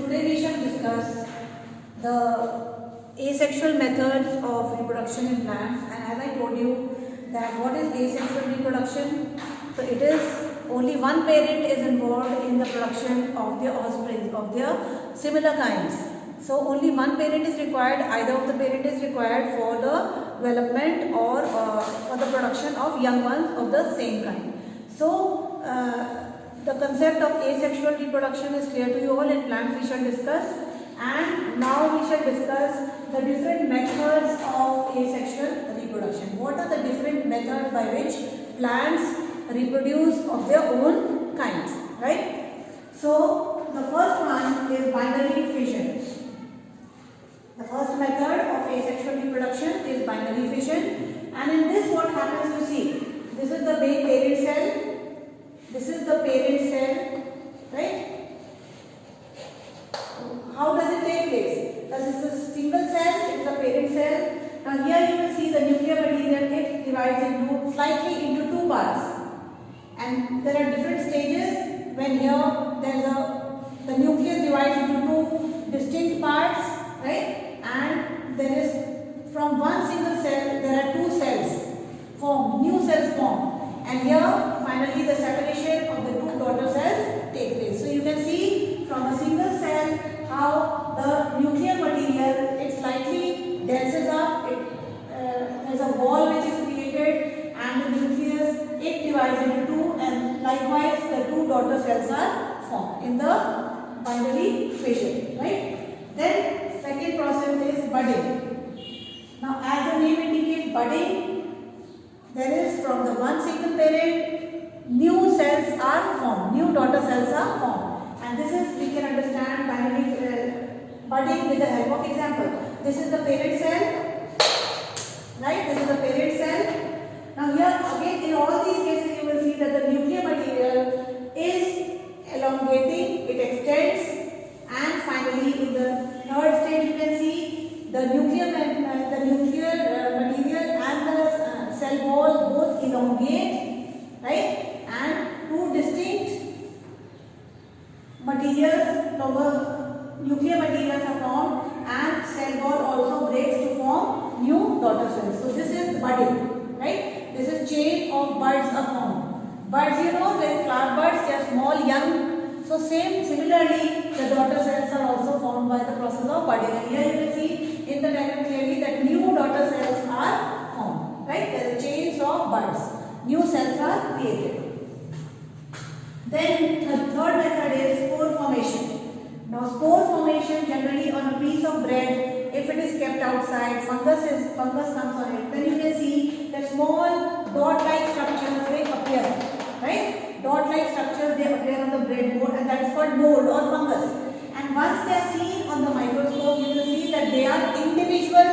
today we shall discuss the asexual methods of reproduction in plants. And as I told you that what is asexual reproduction? So it is only one parent is involved in the production of their offspring of their similar kinds. So only one parent is required, either of the parent is required for the development or for the production of young ones of the same kind. So the concept of asexual reproduction is clear to you all. In plants we shall discuss, and now we shall discuss the different methods of asexual reproduction. What are the different methods by which plants reproduce of their own kinds, right? So the first one is binary fission. The first method of asexual reproduction is binary fission, and in this what happens, you see, this is the main parent cell. This is the parent cell, right? How does it take place? This is a single cell, it is a parent cell. Now here you will see the nuclear material, it divides into slightly into two parts. And there are different stages when here there is the nucleus divides into two distinct parts, right? And there is from one single cell there are two cells formed, new cells formed. And here finally the separation of the two daughter cells take place. So you can see from a single cell how the nuclear material, it slightly denses up, there is a wall which is created, and the nucleus, it divides into two, and likewise the two daughter cells are formed in the binary fission, right? Then second process is budding. Now as the name indicates, budding, there is from the one single parent, new cells are formed, new daughter cells are formed, and this is, we can understand binary budding with the help of example. This is the parent cell, right? This is the parent cell. Now here again, in all these cases you will see that the nuclear material is elongating, it extends, and finally in the third stage you can see the nuclear material and the cell wall both elongate, right? And two distinct materials, nuclear materials are formed, and cell wall also breaks to form new daughter cells. So this is budding, right? This is chain of buds are formed. Buds, you know, like flower buds, they are small, young. So similarly, the daughter cells are also formed by the process of budding. And here you will see in the diagram clearly that new daughter cells are formed, right? There are chains of buds. New cells are created. Then the third method is spore formation. Now spore formation generally on a piece of bread, if it is kept outside, fungus comes on it, then you can see that small dot-like structures they appear, right? Dot-like structures they appear on the breadboard, and that is called mold or fungus. And once they are seen on the microscope, you will see that they are individual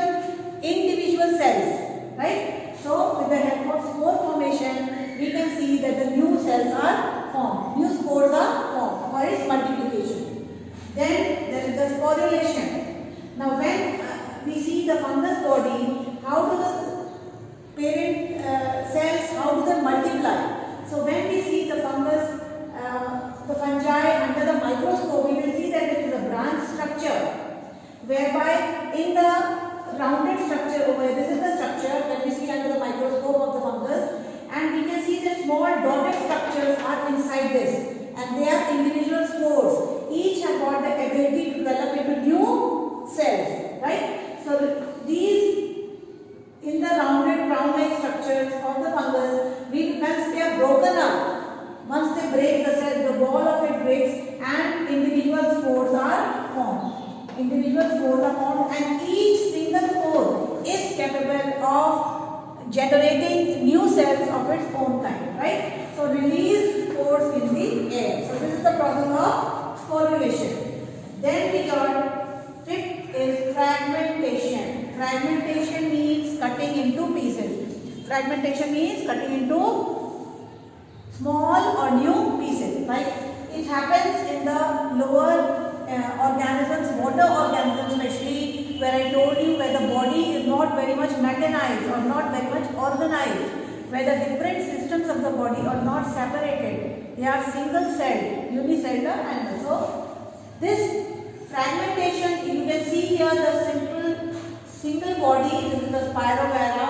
cells, right? So with the help of spore formation, we can see that the new cells are formed, new spores are formed for its multiplication. Then there is the sporulation. Now when we see the fungus body, how do the parent cells, how do they multiply? So when we see the fungus, the fungi under the microscope, we will see that it is a branch structure, whereby in the rounded structure over here, this is the structure that we see under the microscope of the fungus, and we can see that small dotted structures are inside this, and they are individual spores. Each have got the ability to develop into new cells, right? So these in the round-like structures of the fungus, once they are broken up, once they break the cell, the wall of it breaks, and individual spores are formed. And each single spore is capable of generating new cells of its own kind, right? So release spores in the air. So this is the process of sporulation. Then we got fifth is fragmentation. Fragmentation means cutting into pieces. Fragmentation means cutting into small or new pieces, right? It happens in the lower organisms, water organisms especially, where I told you where the body is not very much mechanized or not very much organized, where the different systems of the body are not separated. They are single-celled, unicellular animals. So this fragmentation, you can see here the single body. This is the Spirovera.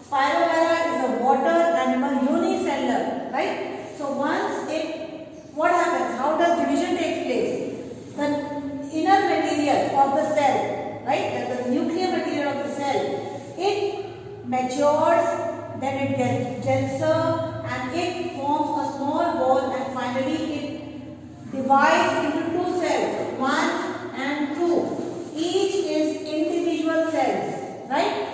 Spirovera is a water animal unicellular, right? So once what happens? How does division take place? The inner material of the cell, right? That's the nuclear material of the cell. It matures, then it gets denser, and it forms a small ball, and finally it divides into two cells, 1 and 2. Each is individual cells, right?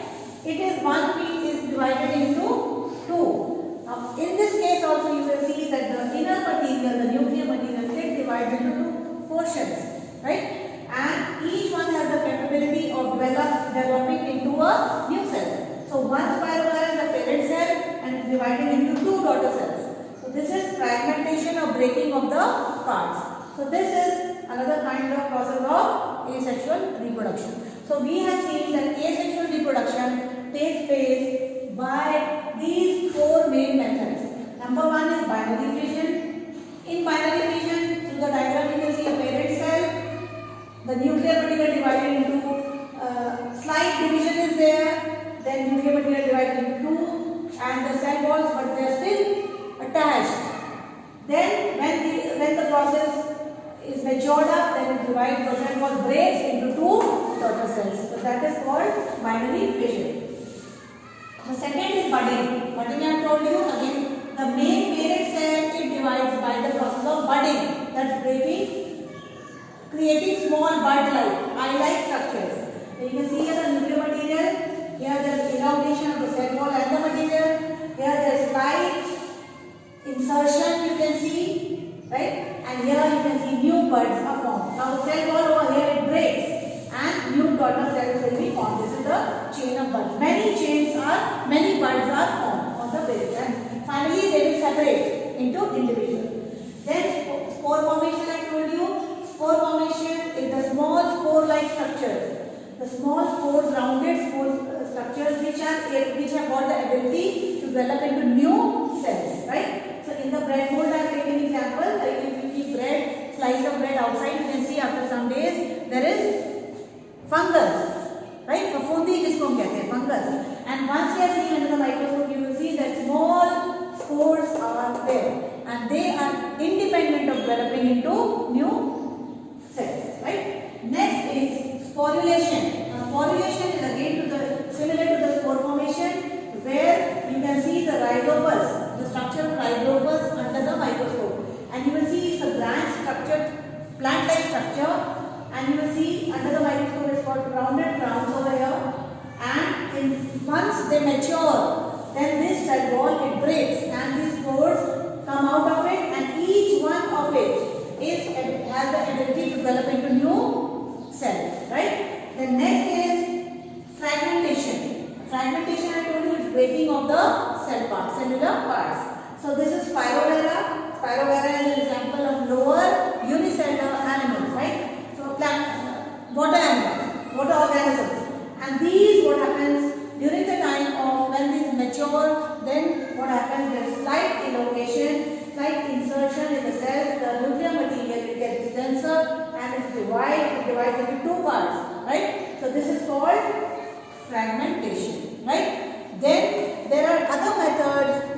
It is one piece is divided into two. Now, in this case also you will see that the inner material, the nuclear material, it divides into two portions, right? And each one has the capability of developing into a new cell. So one Spirovera is a parent cell and is dividing into two daughter cells. So this is fragmentation or breaking of the parts. So this is another kind of process of asexual reproduction. So we have seen that asexual reproduction takes place by these four main methods. Number one is binary fission. In binary fission, through the diagram you can see a parent cell, the nuclear material divided into slight division is there, then nuclear material divided into two, and the cell walls, but they are still attached. Then when the process is matured up, then it divides, the cell wall breaks into two daughter cells. So that is called binary fission. The second is budding. Budding I have told you again, the main parent cell it divides by the process of budding, that's breaking, creating small bud-like, eye-like structures. So you can see here the nuclear material, here there is elongation of the cell wall and the material, here there is slight insertion you can see, right? And here you can see new buds are formed. Now the cell wall over here it breaks and new daughter cells will be formed. This is the chain of buds. Many buds are formed on the base, and finally they will separate into individual. Then spore formation I told you. Spore formation is the small spore-like structures. The small spores, rounded spore structures which have got the ability to develop into new cells, right? So in the bread mold I have taken example. If you keep bread, slice of bread outside, you can see after some days there is fungus, right? Fafudi jisko hum kehte hain, fungus. And once you are seeing under the microscope, you will see that small spores are there, and they are independent of developing into new cells, right? Next is sporulation. Sporulation is again similar to the spore formation, where you can see the rhizopus, the structure of rhizopus under the microscope, and you will see it's a branch structured plant-like structure, and you will see under the microscope it's got rounded crowns over here, and once they mature, then this cell wall it breaks and these spores come out of it, and each one of it has the ability to develop into new cells, right? The next is fragmentation. Fragmentation I told you is breaking of the cellular parts. So this is Spirovera. Spirovera is an example of lower unicellular animals, right? So water animals, water organisms. And these, what happens during the time of when these mature, then what happens, there is slight elongation, slight insertion in the cells, the nuclear material it gets denser and it divides into two parts, right? So this is called fragmentation, right? Then there are other methods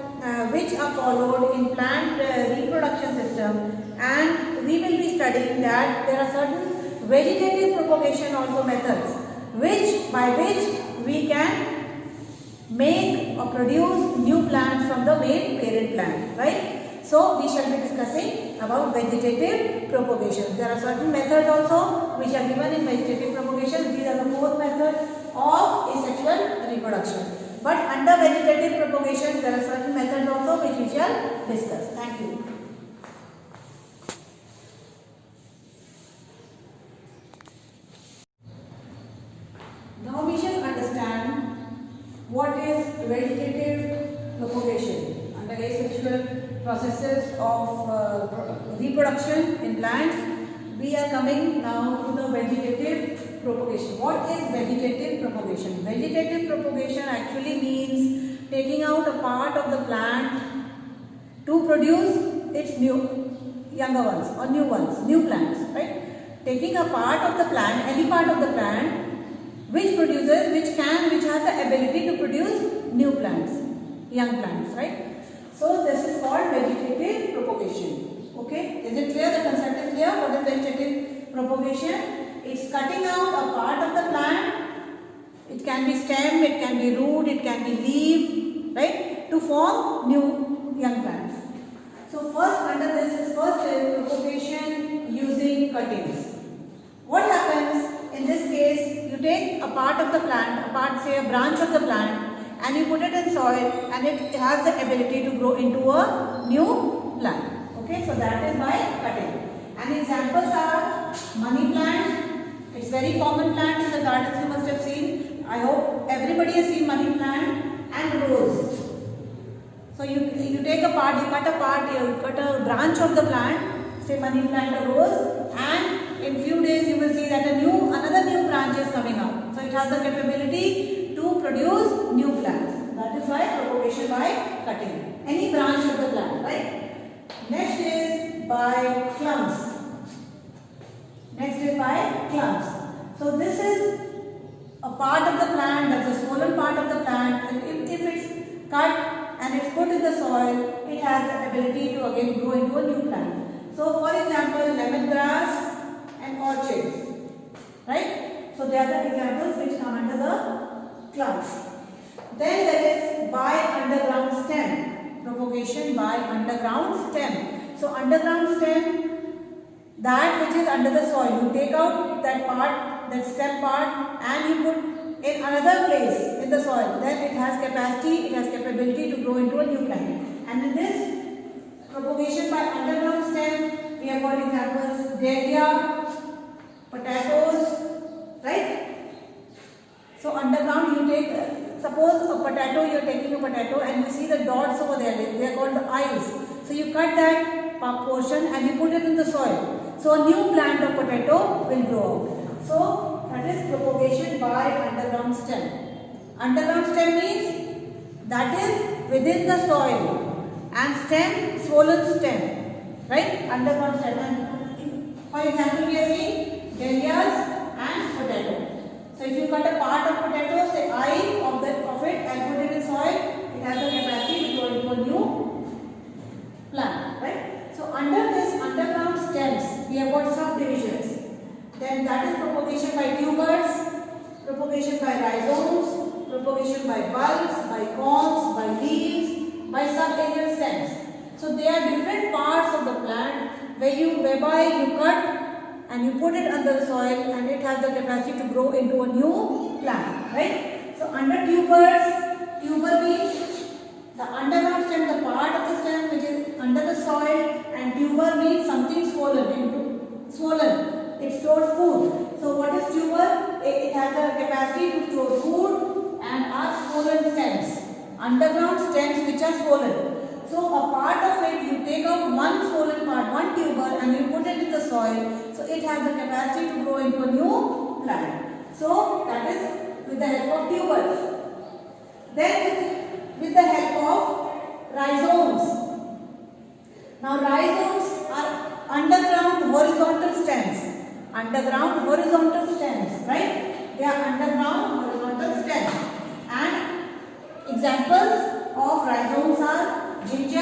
which are followed in plant reproduction system, and we will be studying that there are certain vegetative propagation also methods by which we can make or produce new plants from the main parent plant, right? So we shall be discussing about vegetative propagation. There are certain methods also which are given in vegetative propagation. These are the fourth method of asexual reproduction. But under vegetative propagation there are certain methods also which we shall discuss. Thank you. Now we shall understand what is vegetative propagation. Under asexual processes of reproduction in plants, we are coming now to the vegetative propagation. What is vegetative propagation? Vegetative propagation actually means taking out a part of the plant to produce its younger ones or new plants, right? taking a part of the plant, any part of the plant, which has the ability to produce new plants, young plants, right? So this is called vegetative propagation. Okay, is it clear? The concept is clear. What is vegetative propagation? It's cutting out a part of the plant. It can be stem, it can be root, it can be leaf, right? To form new young plants. So first under this is propagation using cuttings. What happens in this case? You take a part of the plant, say a branch of the plant, and you put it in soil, and it has the ability to grow into a new plant. Okay, so that is by cutting. And examples are money plant. It's very common plant in the gardens, you must have seen. I hope everybody has seen money plant, and rose. So you take a part, you cut a branch of the plant, say money plant or rose, and in few days you will see that another new branch is coming out. So it has the capability to produce new plants. That is why propagation by cutting. Any branch of the plant, right? Next is by clumps. So this is a part of the plant, that's a swollen part of the plant, and if it's cut and it's put in the soil, it has the ability to again grow into a new plant. So for example, lemongrass and orchids, right? So they are the examples which come under the clumps. Then there is by underground stem, propagation by underground stem. So underground stem, that which is under the soil, you take out that part, that stem part, and you put in another place in the soil. Then it has capacity, it has capability to grow into a new plant. And in this propagation by underground stem, we have got examples: dahlia, potatoes, right? So underground, you take, suppose a potato, you are taking a potato and you see the dots over there, they are called the eyes. So you cut that portion and you put it in the soil. So a new plant of potato will grow out. So that is propagation by underground stem. Underground stem means that is within the soil, and stem, swollen stem, right? Underground stem. And for example, we are seeing dahlias and potato. So if you cut a part of potato, say eye of it, and put it in soil, it has the capacity to grow into a new plant, right? So under this underground stems, we have got subdivisions. Then that is propagation by tubers, propagation by rhizomes, propagation by bulbs, by cones, by leaves, by subaerial stems. So they are different parts of the plant whereby you cut and you put it under the soil, and it has the capacity to grow into a new plant, right? So under tubers, tuber means the underground stem, the part of the stem which is under the soil, and tuber means something swollen. It stores food. So what is tuber? It has the capacity to store food and are swollen stems. Underground stems which are swollen. So a part of it, you take out one swollen part, one tuber, and you put it in the soil. So it has the capacity to grow into a new plant. So that is with the help of tubers. Then with the help of rhizomes. Now rhizomes are underground horizontal stems. Underground horizontal stems, right? They are underground horizontal stems. And examples of rhizomes are ginger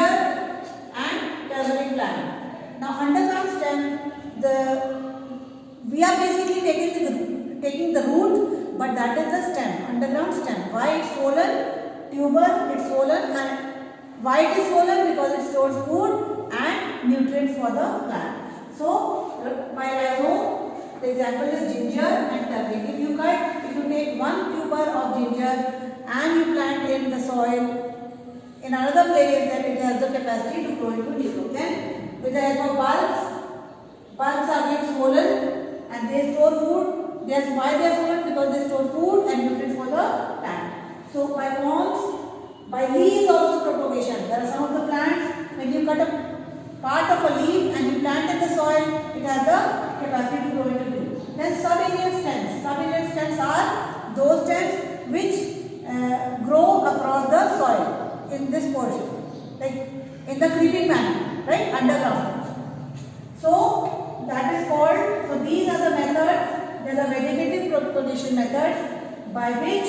and turmeric plant. Now underground stem, we are basically taking the root, but that is the stem, underground stem. Why it's swollen? Tuber, it's swollen, and why it is swollen? Because it stores food and nutrients for the plant. So by rhizome, the example is ginger and turmeric. If you take one tuber of ginger and you plant in the soil in another place, then it has the capacity to grow into new growth. Then with the help of bulbs are being swollen and they store food. That's why they are swollen, because they store food and nutrients for the plant. So by cones, by leaves also propagation. There are some of the plants, when you cut a part of a leaf and you plant in the soil, it has the capacity to grow into new. Then subaerial stems. Subaerial stems are those stems which grow across the soil in this portion, like in the creeping manner, right, underground. So that is called, so these are propagation methods by which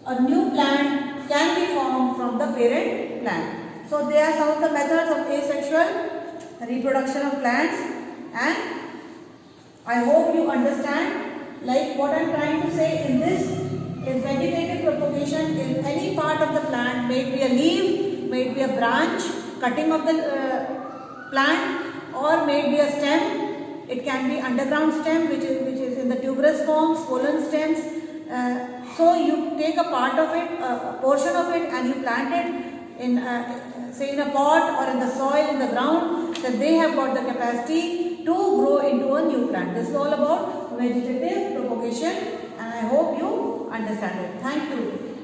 a new plant can be formed from the parent plant. So they are some of the methods of asexual reproduction of plants, and I hope you understand. Like what I am trying to say in this is vegetative propagation is any part of the plant, may it be a leaf, may it be a branch, cutting of the plant, or may it be a stem. It can be underground stem which is in the tuberous form, swollen stems. So you take a part of it, a portion of it, and you plant it in say in a pot or in the soil, in the ground, that they have got the capacity to grow into a new plant. This is all about vegetative propagation, and I hope you understand it. Thank you.